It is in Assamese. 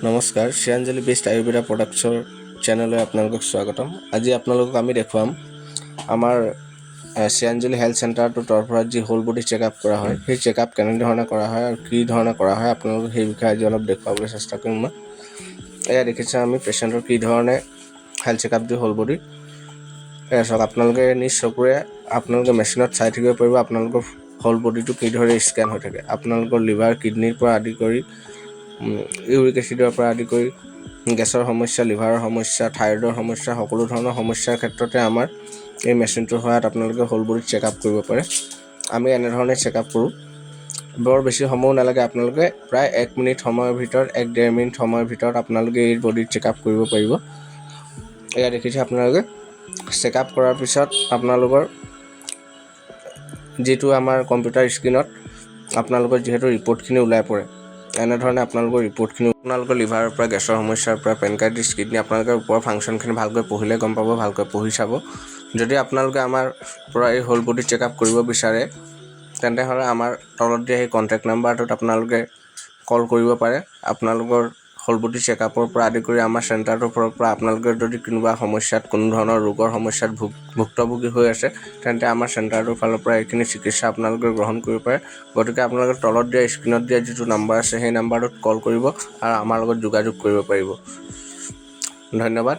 নমস্কাৰ, শ্ৰীঞ্জলি বেষ্ট আয়ুৰ্বেদা প্ৰডাক্টছৰ চেনেললৈ আপোনালোকক স্বাগতম। আজি আপোনালোকক আমি দেখুৱাম আমাৰ শ্ৰীঞ্জলি হেল্থ চেণ্টাৰটোৰ তৰফৰ যি হোল বডি চেকআপ কৰা হয়, সেই চেকআপ কেনেধৰণে কৰা হয় আৰু কি ধৰণে কৰা হয় আপোনালোকক সেই বিষয়ে আজি অলপ দেখুৱাবলৈ চেষ্টা কৰিম মই। এয়া দেখিছে আমি পেচেণ্টৰ কি ধৰণে হেল্থ চেকআপ দি হোল বডি। এয়া চাওক, আপোনালোকে নিজ চকুৰে আপোনালোকে মেচিনত চাই থাকিব পাৰিব আপোনালোকৰ হোল বডিটো কিদৰে স্কেন হৈ থাকে। আপোনালোকৰ লিভাৰ, কিডনীৰ পৰা আদি কৰি ইউৰিক এচিডৰ পৰা আদি কৰি গেছৰ সমস্যা, লিভাৰৰ সমস্যা, থাইৰয়ডৰ সমস্যা, সকলো ধৰণৰ সমস্যাৰ ক্ষেত্ৰতে আমাৰ এই মেচিনটোৰ সহায়ত আপোনালোকে হোল বডিত চেকআপ কৰিব পাৰে। আমি এনেধৰণে চেকআপ কৰোঁ। বৰ বেছি সময়ো নালাগে, আপোনালোকে প্ৰায় 1 মিনিট সময়ৰ ভিতৰত 1-1.5 মিনিট সময়ৰ ভিতৰত আপোনালোকে এই বডিত চেকআপ কৰিব পাৰিব। এয়া দেখিছে আপোনালোকে চেকআপ কৰাৰ পিছত আপোনালোকৰ যিটো আমাৰ কম্পিউটাৰ স্ক্ৰীণত আপোনালোকৰ যিহেতু ৰিপৰ্টখিনি ওলাই পৰে, এনেধৰণে আপোনালোকৰ ৰিপৰ্টখিনি আপোনালোকৰ লিভাৰৰ পৰা, গেছৰ সমস্যাৰ পৰা, পেনক্ৰাইটিছ, কিডনী আপোনালোকে ওপৰৰ ফাংচনখিনি ভালকৈ পঢ়িলে গম পাব, ভালকৈ পঢ়ি চাব। যদি আপোনালোকে আমাৰ পৰা এই হোল বডি চেকআপ কৰিব বিচাৰে, তেন্তে হ'লে আমাৰ তলত দিয়া সেই কণ্টেক্ট নাম্বাৰটোত আপোনালোকে কল কৰিব পাৰে। আপোনালোকৰ হোল বডি চেকআপৰ পৰা আদি কৰি আমাৰ চেণ্টাৰটোৰ ফালৰ পৰা আপোনালোকে যদি কোনোবা সমস্যাত, কোনো ধৰণৰ ৰোগৰ সমস্যাত ভুক্তভোগী হৈ আছে, তেন্তে আমাৰ চেণ্টাৰটোৰ ফালৰ পৰা এইখিনি চিকিৎসা আপোনালোকে গ্ৰহণ কৰিব পাৰে। গতিকে আপোনালোকে তলত দিয়া স্ক্ৰীণত দিয়া যিটো নাম্বাৰ আছে, সেই নাম্বাৰটোত কল কৰিব আৰু আমাৰ লগত যোগাযোগ কৰিব পাৰিব। ধন্যবাদ।